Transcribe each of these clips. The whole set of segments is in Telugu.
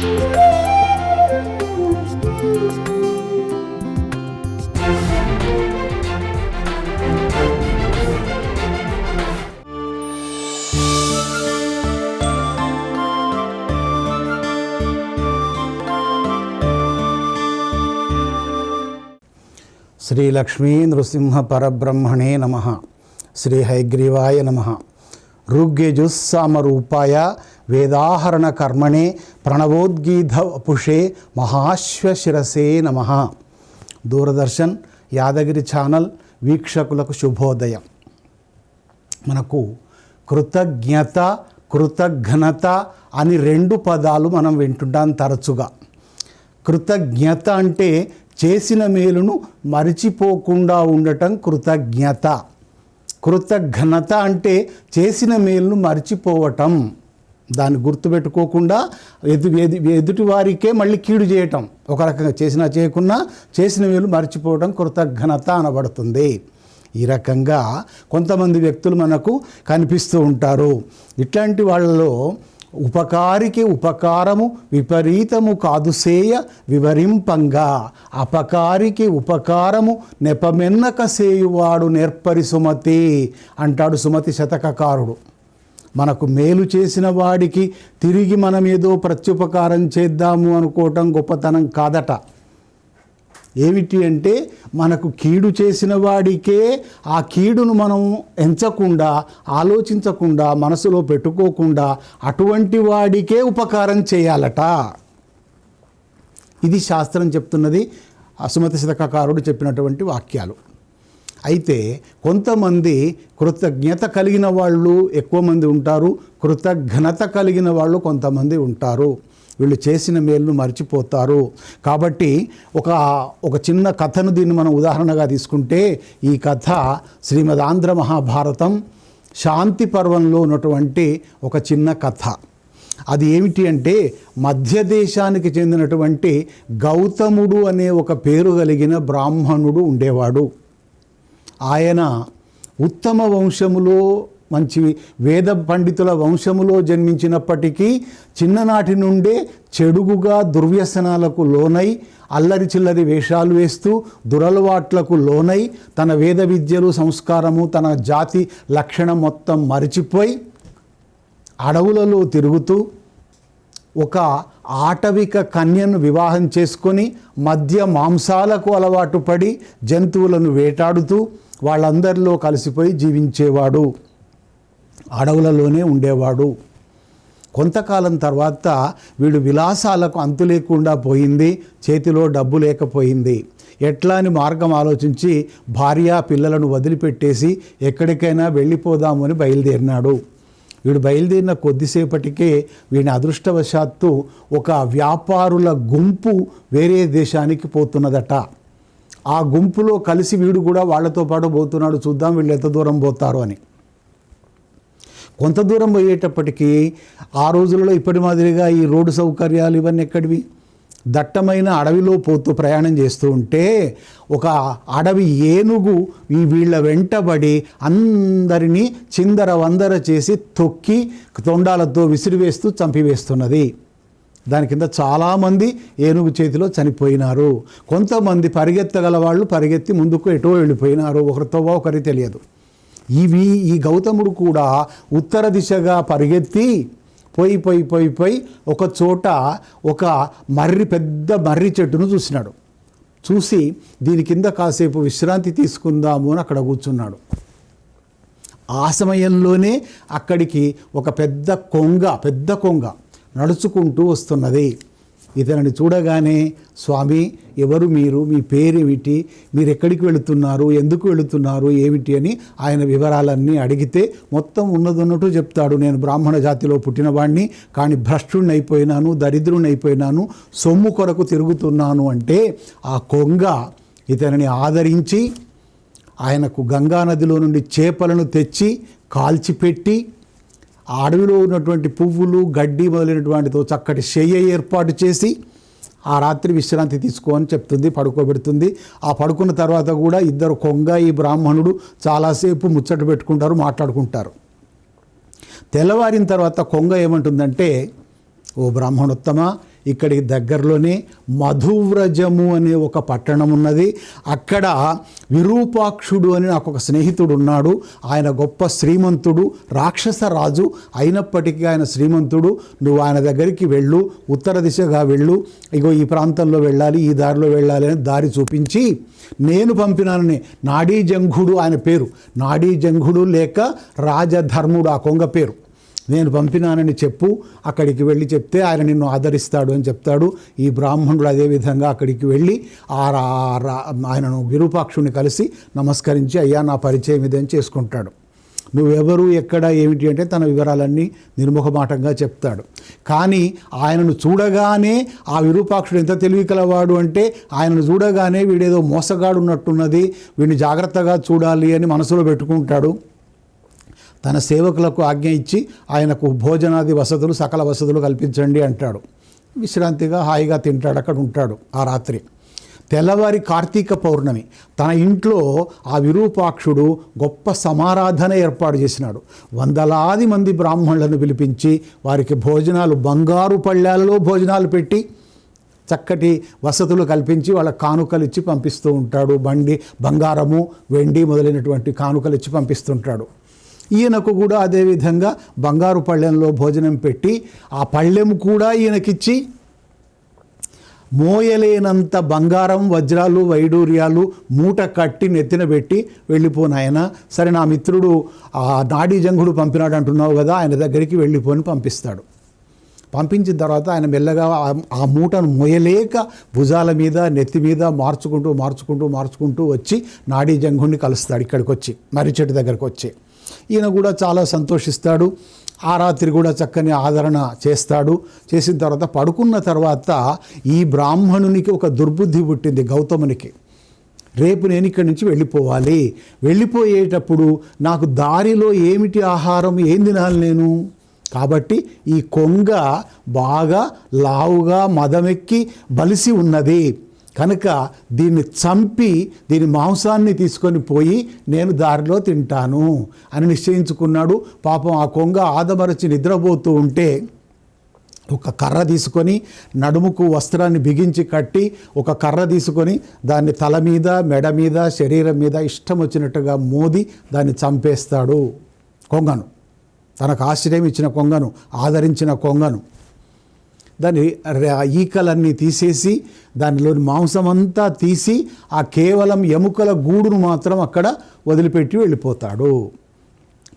శ్రీ లక్ష్మీ నృసింహ పరబ్రహ్మణే నమః. శ్రీ హయగ్రీవాయ నమః. ఋగ్యజుస్సామరూపాయ వేదాహరణ కర్మణే ప్రణవోద్గీత పుషే మహాశ్వశిరసే నమః. దూరదర్శన్ యాదగిరి ఛానల్ వీక్షకులకు శుభోదయం. మనకు కృతజ్ఞత, కృతఘ్నత అని రెండు పదాలు మనం వింటుంటాం తరచుగా. కృతజ్ఞత అంటే చేసిన మేలును మరిచిపోకుండా ఉండటం కృతజ్ఞత. కృతఘ్నత అంటే చేసిన మేలును మరిచిపోవటం, దాన్ని గుర్తుపెట్టుకోకుండా ఎదుటి వారికే మళ్ళీ కీడు చేయటం. ఒక రకంగా చేసినా చేయకున్నా చేసిన మేలు మరిచిపోవడం కృతఘ్నత అనబడుతుంది. ఈ రకంగా కొంతమంది వ్యక్తులు మనకు కనిపిస్తూ ఉంటారు. ఇట్లాంటి వాళ్ళలో ఉపకారికి ఉపకారము విపరీతము కాదుసేయ వివరింపంగా, అపకారికి ఉపకారము నెపమెన్నక సేయువాడు నేర్పరి సుమతి అంటాడు సుమతి శతకకారుడు. మనకు మేలు చేసిన వాడికి తిరిగి మనం ఏదో ప్రత్యుపకారం చేద్దాము అనుకోవటం గొప్పతనం కాదట. ఏమిటి అంటే మనకు కీడు చేసిన వాడికే ఆ కీడును మనం ఎంచకుండా, ఆలోచించకుండా, మనసులో పెట్టుకోకుండా అటువంటి వాడికే ఉపకారం చేయాలట. ఇది శాస్త్రం చెప్తున్నది, సుమతి శతకకారుడు చెప్పినటువంటి వాక్యాలు. అయితే కొంతమంది కృతజ్ఞత కలిగిన వాళ్ళు ఎక్కువ మంది ఉంటారు, కృతఘ్నత కలిగిన వాళ్ళు కొంతమంది ఉంటారు. వీళ్ళు చేసిన మేలును మర్చిపోతారు. కాబట్టి ఒక చిన్న కథను దీన్ని మనం ఉదాహరణగా తీసుకుంటే, ఈ కథ శ్రీమద్ ఆంధ్ర మహాభారతం శాంతి పర్వంలో ఉన్నటువంటి ఒక చిన్న కథ. అది ఏమిటి అంటే, మధ్య దేశానికి చెందినటువంటి గౌతముడు అనే ఒక పేరు కలిగిన బ్రాహ్మణుడు ఉండేవాడు. ఆయన ఉత్తమ వంశములో, మంచి వేద పండితుల వంశములో జన్మించినప్పటికీ చిన్ననాటి నుండే చెడుగుగా దుర్వ్యసనాలకు లోనై, అల్లరి చిల్లరి వేషాలు వేస్తూ దురలవాట్లకు లోనై, తన వేద విద్యలు, సంస్కారము, తన జాతి లక్షణం మొత్తం మరిచిపోయి అడవులలో తిరుగుతూ ఒక ఆటవిక కన్యను వివాహం చేసుకొని మద్య మాంసాలకు అలవాటు పడి జంతువులను వేటాడుతూ వాళ్ళందరిలో కలిసిపోయి జీవించేవాడు. అడవులలోనే ఉండేవాడు. కొంతకాలం తర్వాత వీడు విలాసాలకు అంతు లేకుండా పోయింది, చేతిలో డబ్బు లేకపోయింది. ఎట్లా అని మార్గం ఆలోచించి భార్య పిల్లలను వదిలిపెట్టేసి ఎక్కడికైనా వెళ్ళిపోదామని బయలుదేరినాడు. వీడు బయలుదేరిన కొద్దిసేపటికే వీడిని అదృష్టవశాత్తు ఒక వ్యాపారుల గుంపు వేరే దేశానికి పోతున్నదట. ఆ గుంపులో కలిసి వీడు కూడా వాళ్ళతో పాటు పోతున్నాడు. చూద్దాం వీళ్ళు ఎంత దూరం పోతారు అని. కొంత దూరం పోయేటప్పటికీ ఆ రోజులలో ఇప్పటి మాదిరిగా ఈ రోడ్డు సౌకర్యాలు ఇవన్నీ ఎక్కడివి? దట్టమైన అడవిలో పోతూ ప్రయాణం చేస్తూ ఉంటే ఒక అడవి ఏనుగు వీళ్ళ వెంటబడి అందరినీ చిందర వందర చేసి తొక్కి తొండాలతో విసిరివేస్తూ చంపివేస్తున్నది. దాని కింద చాలామంది ఏనుగు చేతిలో చనిపోయినారు. కొంతమంది పరిగెత్తగల వాళ్ళు పరిగెత్తి ముందుకు ఎటో వెళ్ళిపోయినారు. ఒకరితో ఒకరి తెలియదు. ఈ గౌతముడు కూడా ఉత్తర దిశగా పరిగెత్తి పోయి ఒక చోట ఒక పెద్ద మర్రి చెట్టును చూసినాడు. చూసి దీని కింద కాసేపు విశ్రాంతి తీసుకుందాము అని అక్కడ కూర్చున్నాడు. ఆ సమయంలోనే అక్కడికి ఒక పెద్ద కొంగ నడుచుకుంటూ వస్తున్నది. ఇతనిని చూడగానే, స్వామి ఎవరు మీరు, మీ పేరేమిటి, మీరు ఎక్కడికి వెళుతున్నారు, ఎందుకు వెళుతున్నారు, ఏమిటి అని ఆయన వివరాలన్నీ అడిగితే మొత్తం ఉన్నట్టు చెప్తాడు. నేను బ్రాహ్మణ జాతిలో పుట్టినవాడిని, కానీ భ్రష్టుడిని అయిపోయినాను, దరిద్రుని అయిపోయినాను, సొమ్ము కొరకు తిరుగుతున్నాను అంటే ఆ కొంగ ఇతనిని ఆదరించి ఆయనకు గంగానదిలో నుండి చేపలను తెచ్చి కాల్చిపెట్టి ఆ అడవిలో ఉన్నటువంటి పువ్వులు, గడ్డి మొదలైనటువంటితో చక్కటి శయ్య ఏర్పాటు చేసి ఆ రాత్రి విశ్రాంతి తీసుకోని చెప్తుంది, పడుకోబెడుతుంది. ఆ పడుకున్న తర్వాత కూడా ఇద్దరు కొంగ, ఈ బ్రాహ్మణుడు చాలాసేపు ముచ్చట పెట్టుకుంటారు, మాట్లాడుకుంటారు. తెల్లవారిన తర్వాత కొంగ ఏమంటుందంటే, ఓ బ్రాహ్మణోత్తమ, ఇక్కడికి దగ్గరలోనే మధువ్రజము అనే ఒక పట్టణం ఉన్నది. అక్కడ విరూపాక్షుడు అని నాకు ఒక స్నేహితుడు ఉన్నాడు. ఆయన గొప్ప శ్రీమంతుడు, రాక్షస రాజు అయినప్పటికీ ఆయన శ్రీమంతుడు. నువ్వు ఆయన దగ్గరికి వెళ్ళు, ఉత్తర దిశగా వెళ్ళు, ఇగో ఈ ప్రాంతంలో వెళ్ళాలి, ఈ దారిలో వెళ్ళాలి అని దారి చూపించి నేను పంపినానని. నాడీ జంఘుడు ఆయన పేరు, నాడీ జంఘుడు లేక రాజధర్ముడు ఆ కొంగ పేరు. నేను పంపినానని చెప్పు, అక్కడికి వెళ్ళి చెప్తే ఆయన నిన్ను ఆదరిస్తాడు అని చెప్తాడు. ఈ బ్రాహ్మణుడు అదేవిధంగా అక్కడికి వెళ్ళి ఆయనను విరూపాక్షుని కలిసి నమస్కరించి, అయ్యా నా పరిచయం ఇదని చేసుకుంటాడు. నువ్వెవరు, ఎక్కడ, ఏమిటి అంటే తన వివరాలన్నీ నిర్ముఖమాటంగా చెప్తాడు. కానీ ఆయనను చూడగానే ఆ విరూపాక్షుడు ఎంత తెలివి కలవాడు అంటే, ఆయనను చూడగానే వీడేదో మోసగాడు ఉన్నట్టున్నది, వీడిని జాగ్రత్తగా చూడాలి అని మనసులో పెట్టుకుంటాడు. తన సేవకులకు ఆజ్ఞ ఇచ్చి ఆయనకు భోజనాది వసతులు, సకల వసతులు కల్పించండి అంటాడు. విశ్రాంతిగా హాయిగా తింటాడు, అక్కడ ఉంటాడు ఆ రాత్రి. తెల్లవారి కార్తీక పౌర్ణమి. తన ఇంట్లో ఆ విరూపాక్షుడు గొప్ప సమారాధన ఏర్పాటు చేసినాడు. వందలాది మంది బ్రాహ్మణులను పిలిపించి వారికి భోజనాలు, బంగారు పళ్ళాలలో భోజనాలు పెట్టి చక్కటి వసతులు కల్పించి వాళ్ళ కానుకలు ఇచ్చి పంపిస్తూ ఉంటాడు. బంగారము, వెండి మొదలైనటువంటి కానుకలు ఇచ్చి పంపిస్తుంటాడు. ఈయనకు కూడా అదేవిధంగా బంగారు పళ్ళెంలో భోజనం పెట్టి ఆ పళ్ళెం కూడా ఈయనకిచ్చి మోయలేనంత బంగారం, వజ్రాలు, వైడూర్యాలు మూట కట్టి నెత్తిన పెట్టి వెళ్ళిపోనాయన. సరే, నా మిత్రుడు ఆ నాడీ జంఘుడు పంపినాడు అంటున్నావు కదా, ఆయన దగ్గరికి వెళ్ళిపోని పంపిస్తాడు. పంపించిన తర్వాత ఆయన మెల్లగా ఆ మూటను మోయలేక భుజాల మీద, నెత్తి మీద మార్చుకుంటూ వచ్చి నాడీ జంఘుడిని కలుస్తాడు. ఇక్కడికి వచ్చి మర్రి చెట్టు దగ్గరకు వచ్చి ఈయన కూడా చాలా సంతోషిస్తాడు. ఆ రాత్రి కూడా చక్కని ఆదరణ చేస్తాడు. చేసిన తర్వాత పడుకున్న తర్వాత ఈ బ్రాహ్మణునికి ఒక దుర్బుద్ధి పుట్టింది గౌతమునికి. రేపు నేను ఇక్కడి నుంచి వెళ్ళిపోవాలి, వెళ్ళిపోయేటప్పుడు నాకు దారిలో ఏమిటి ఆహారం, ఏం తినాలి నేను? కాబట్టి ఈ కొంగ బాగా లావుగా మదమెక్కి బలిసి ఉన్నది కనుక దీన్ని చంపి దీని మాంసాన్ని తీసుకొని పోయి నేను దారిలో తింటాను అని నిశ్చయించుకున్నాడు. పాపం ఆ కొంగ ఆదమరచి నిద్రపోతూ ఉంటే ఒక కర్ర తీసుకొని, నడుముకు వస్త్రాన్ని బిగించి కట్టి ఒక కర్ర తీసుకొని దాన్ని తల మీద, మెడ మీద, శరీరం మీద ఇష్టం వచ్చినట్టుగా మోది దాన్ని చంపేస్తాడు. కొంగను, తనకు ఆశ్రయం ఇచ్చిన కొంగను, ఆదరించిన కొంగను. దాని ఈకలన్నీ తీసేసి దానిలోని మాంసమంతా తీసి ఆ కేవలం ఎముకల గూడును మాత్రం అక్కడ వదిలిపెట్టి వెళ్ళిపోతాడు.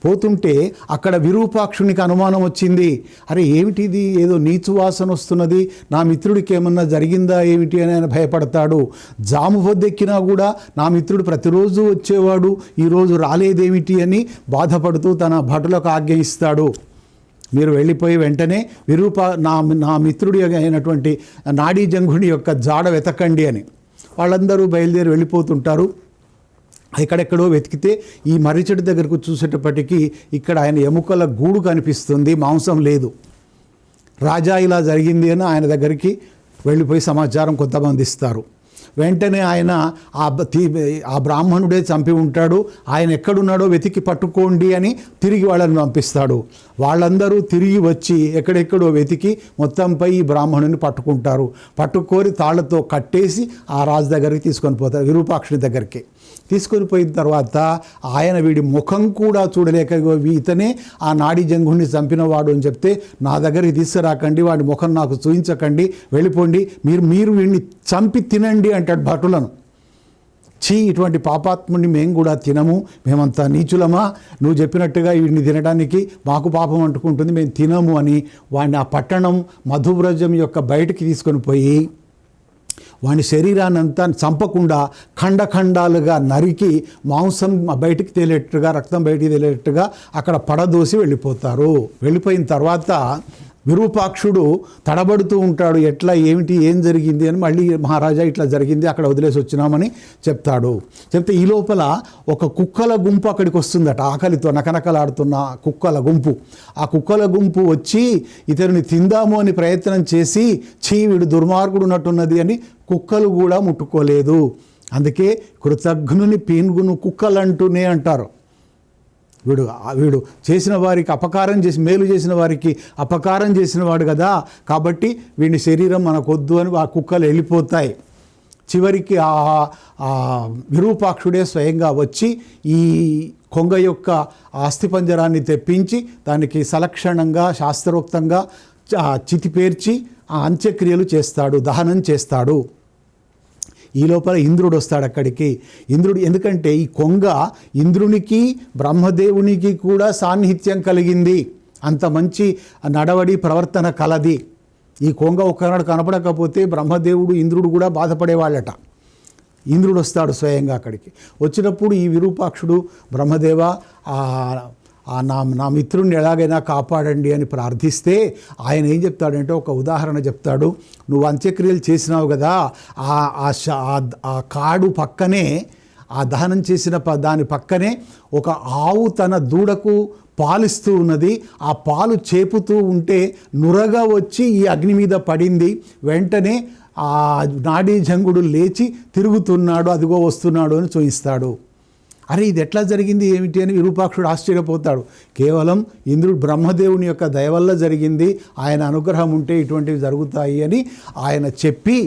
పోతుంటే అక్కడ విరూపాక్షునికి అనుమానం వచ్చింది. అరే ఏమిటిది, ఏదో నీచు వాసన వస్తున్నది, నా మిత్రుడికి ఏమన్నా జరిగిందా ఏమిటి అని ఆయన భయపడతాడు. జాము పొద్దెక్కినా కూడా నా మిత్రుడు ప్రతిరోజు వచ్చేవాడు, ఈరోజు రాలేదేమిటి అని బాధపడుతూ తన భటులకు ఆజ్ఞ ఇస్తాడు. మీరు వెళ్ళిపోయి వెంటనే నా మిత్రుడి అయినటువంటి నాడీ జంఘుని యొక్క జాడ వెతకండి అని. వాళ్ళందరూ బయలుదేరి వెళ్ళిపోతుంటారు. ఎక్కడెక్కడో వెతికితే ఈ మర్రి చెట్టు దగ్గరకు చూసేటప్పటికీ ఇక్కడ ఆయన ఎముకల గూడు కనిపిస్తుంది, మాంసం లేదు. రాజా ఇలా జరిగింది అని ఆయన దగ్గరికి వెళ్ళిపోయి సమాచారం కొంతమంది ఇస్తారు. వెంటనే ఆయన ఆ బ్రాహ్మణుడే చంపి ఉంటాడు, ఆయన ఎక్కడున్నాడో వెతికి పట్టుకోండి అని తిరిగి వాళ్ళని పంపిస్తాడు. వాళ్ళందరూ తిరిగి వచ్చి ఎక్కడెక్కడో వెతికి మొత్తంపై ఈ బ్రాహ్మణుని పట్టుకుంటారు. పట్టుకొని తాళ్లతో కట్టేసి ఆ రాజు దగ్గరికి తీసుకొని పోతారు, విరూపాక్షుని దగ్గరికి. తీసుకొని పోయిన తర్వాత ఆయన వీడి ముఖం కూడా చూడలేక, ఇతనే ఆ నాడీ జంఘుణ్ణి చంపినవాడు అని చెప్తే, నా దగ్గరికి తీసుకురాకండి, వాడి ముఖం నాకు చూపించకండి, వెళ్ళిపోండి, మీరు వీడిని చంపి తినండి అంటాడు భటులను. చీ, ఇటువంటి పాపాత్ముడిని మేము కూడా తినము, మేమంతా నీచులమా, నువ్వు చెప్పినట్టుగా వీడిని తినడానికి మాకు పాపం అంటుకుంటుంది, మేము తినము అని వాడిని ఆ పట్టణం మధువ్రజం యొక్క బయటికి తీసుకొని పోయి వాని శరీరాన్ని అంతా చంపకుండా ఖండఖండాలుగా నరికి మాంసం బయటికి తేలేట్టుగా, రక్తం బయటికి తేలేట్టుగా అక్కడ పడదోసి వెళ్ళిపోతారు. వెళ్ళిపోయిన తర్వాత విరూపాక్షుడు తడబడుతూ ఉంటాడు. ఎట్లా, ఏమిటి, ఏం జరిగింది అని. మళ్ళీ మహారాజా ఇట్లా జరిగింది, అక్కడ వదిలేసి వచ్చినామని చెప్తాడు. చెప్తే ఈ లోపల ఒక కుక్కల గుంపు అక్కడికి వస్తుందట, ఆకలితో నకనకలాడుతున్న కుక్కల గుంపు. ఆ కుక్కల గుంపు వచ్చి ఇతరుని తిందాము అని ప్రయత్నం చేసి, చీ వీడు దుర్మార్గుడు ఉన్నట్టున్నది అని కుక్కలు కూడా ముట్టుకోలేదు. అందుకే కృతఘ్నుని పీన్గును కుక్కలంటూనే అంటారు. వీడు చేసిన వారికి అపకారం చేసి మేలు చేసిన వారికి అపకారం చేసిన వాడు కదా, కాబట్టి వీడి శరీరం మనకొద్దు అని ఆ కుక్కలు వెళ్ళిపోతాయి. చివరికి ఆ విరూపాక్షుడే స్వయంగా వచ్చి ఈ కొంగ యొక్క అస్థిపంజరాన్ని తెప్పించి దానికి సలక్షణంగా శాస్త్రోక్తంగా చితిపేర్చి ఆ అంత్యక్రియలు చేస్తాడు, దహనం చేస్తాడు. ఈ లోపల ఇంద్రుడు వస్తాడు అక్కడికి. ఇంద్రుడు ఎందుకంటే ఈ కొంగ ఇంద్రునికి బ్రహ్మదేవునికి కూడా సాన్నిహిత్యం కలిగింది, అంత మంచి నడవడి ప్రవర్తన కలది. ఈ కొంగ ఒక్కనాడు కనపడకపోతే బ్రహ్మదేవుడు ఇంద్రుడు కూడా బాధపడేవాళ్ళట. ఇంద్రుడు వస్తాడు స్వయంగా అక్కడికి. వచ్చినప్పుడు ఈ విరూపాక్షుడు బ్రహ్మదేవ నా మిత్రుడిని ఎలాగైనా కాపాడండి అని ప్రార్థిస్తే ఆయన ఏం చెప్తాడంటే ఒక ఉదాహరణ చెప్తాడు. నువ్వు అంత్యక్రియలు చేసినావు కదా, ఆ కాడు పక్కనే, ఆ దహనం చేసిన దాని పక్కనే ఒక ఆవు తన దూడకు పాలిస్తూ ఉన్నది. ఆ పాలు చేపుతూ ఉంటే నురగా వచ్చి ఈ అగ్ని మీద పడింది. వెంటనే ఆ నాడీ జంగుడు లేచి తిరుగుతున్నాడు, అదిగో వస్తున్నాడు అని చూపిస్తాడు. అరే ఇది ఎట్లా జరిగింది ఏమిటి అని విరూపాక్షుడు ఆశ్చర్యపోతాడు. కేవలం ఇంద్రుడు బ్రహ్మదేవుని యొక్క దయ వల్ల జరిగింది, ఆయన అనుగ్రహం ఉంటే ఇటువంటివి జరుగుతాయి అని ఆయన చెప్పి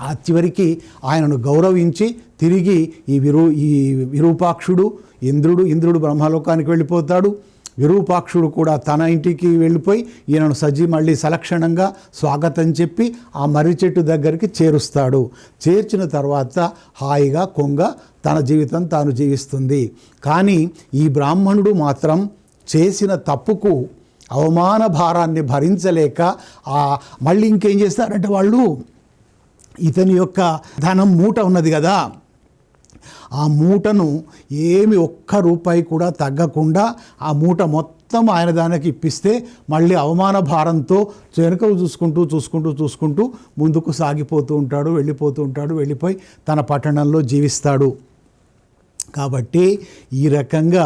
ఆ చివరికి ఆయనను గౌరవించి తిరిగి ఈ విరూపాక్షుడు ఇంద్రుడు బ్రహ్మలోకానికి వెళ్ళిపోతాడు. విరూపాక్షుడు కూడా తన ఇంటికి వెళ్ళిపోయి ఈయనను మళ్ళీ సలక్షణంగా స్వాగతం చెప్పి ఆ మర్రి చెట్టు దగ్గరికి చేరుస్తాడు. చేర్చిన తర్వాత హాయిగా కొంగ తన జీవితం తాను జీవిస్తుంది. కానీ ఈ బ్రాహ్మణుడు మాత్రం చేసిన తప్పుకు అవమాన భారాన్ని భరించలేక మళ్ళీ ఇంకేం చేస్తారంటే వాళ్ళు ఇతని యొక్క ధనం మూట ఉన్నది కదా, ఆ మూటను ఏమి ఒక్క రూపాయి కూడా తగ్గకుండా ఆ మూట మొత్తం ఆయన దానికి ఇప్పిస్తే మళ్ళీ అవమాన భారంతో వెనుక చూసుకుంటూ ముందుకు సాగిపోతూ ఉంటాడు, వెళ్ళిపోయి తన పట్టణంలో జీవిస్తాడు. కాబట్టి ఈ రకంగా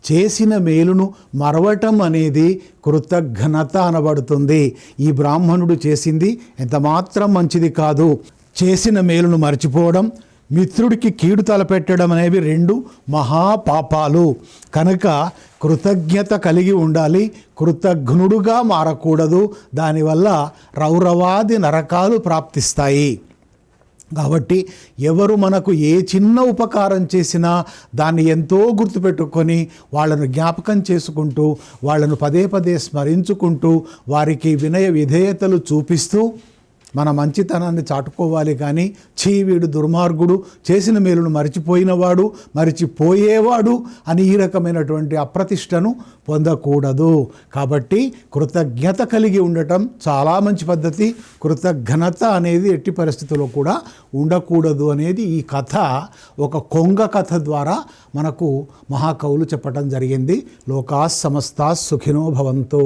చేసిన మేలును మరవటం అనేది కృతజ్ఞత అనబడుతుంది. ఈ బ్రాహ్మణుడు చేసింది ఎంతమాత్రం మంచిది కాదు. చేసిన మేలును మర్చిపోవడం, మిత్రుడికి కీడు తలపెట్టడం అనేవి రెండు మహాపాపాలు. కనుక కృతజ్ఞత కలిగి ఉండాలి, కృతజ్ఞుడుగా మారకూడదు. దానివల్ల రౌరవాది నరకాలు ప్రాప్తిస్తాయి. కాబట్టి ఎవరు మనకు ఏ చిన్న ఉపకారం చేసినా దాన్ని ఎంతో గుర్తుపెట్టుకొని వాళ్ళను జ్ఞాపకం చేసుకుంటూ వాళ్ళను పదే పదే స్మరించుకుంటూ వారికి వినయ విధేయతలు చూపిస్తూ మన మంచితనాన్ని చాటుకోవాలి. కానీ వీడు దుర్మార్గుడు, చేసిన మేలును మరిచిపోయేవాడు అని ఈ రకమైనటువంటి అప్రతిష్టను పొందకూడదు. కాబట్టి కృతజ్ఞత కలిగి ఉండటం చాలా మంచి పద్ధతి. కృతజ్ఞత అనేది ఎట్టి పరిస్థితుల్లో కూడా ఉండకూడదు అనేది ఈ కథ ఒక కొంగ కథ ద్వారా మనకు మహాకవులు చెప్పటం జరిగింది. లోకా సమస్తా సుఖినో భవంతు.